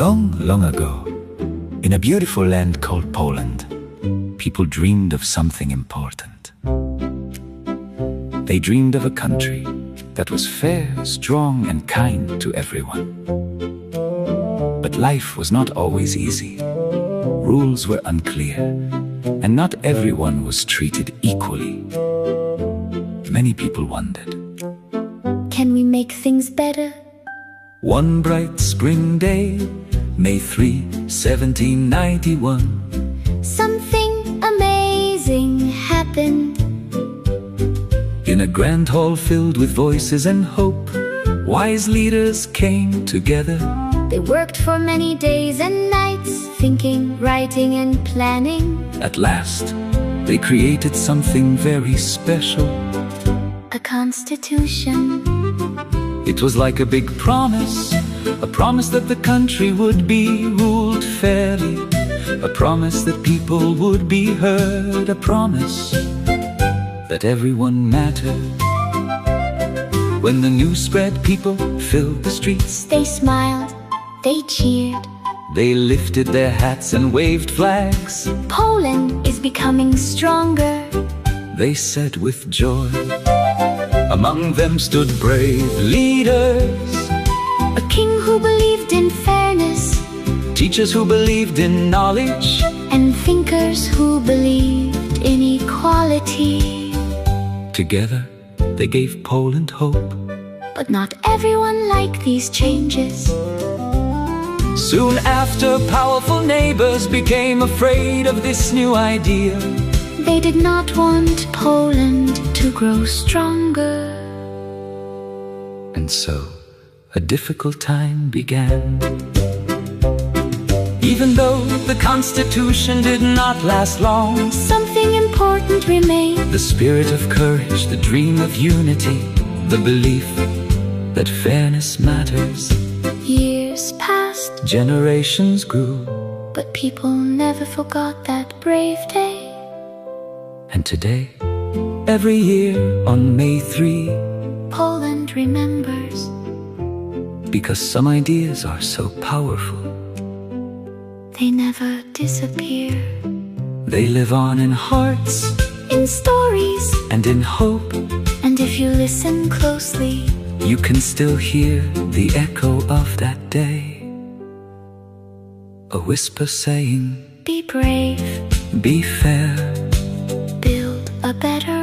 Long, long ago, in a beautiful land called Poland, people dreamed of something important. They dreamed of a country that was fair, strong, and kind to everyone. But life was not always easy. Rules were unclear, and not everyone was treated equally. Many people wondered, can we make things better? One bright spring day, May 3, 1791, something amazing happened. in a grand hall filled with voices and hope, wise leaders came together. They worked for many days and nights, thinking, writing, and planning. At last, they created something very special. A constitution. It was like a big promise, a promise that the country would be ruled fairly, a promise that people would be heard, a promise that everyone mattered. When the news spread, people filled the streets. They smiled, they cheered. They lifted their hats and waved flags. Poland is becoming stronger, they said with joy. Among them stood brave leaders, a king who believed in fairness, teachers who believed in knowledge, and thinkers who believed in equality. Together, they gave Poland hope. But not everyone liked these changes. Soon after, powerful neighbors became afraid of this new idea. They did not want Poland to grow stronger. And so, a difficult time began. Even though the Constitution did not last long, something important remained. the spirit of courage, the dream of unity, the belief that fairness matters. Years passed, Generations grew, but people never forgot that brave day. and today, every year on May 3, Poland remembers. because some ideas are so powerful, They never disappear. they live on in hearts In stories, and in hope. and if you listen closely, You can still hear the echo of that day, a whisper saying, be brave, be fair. build a better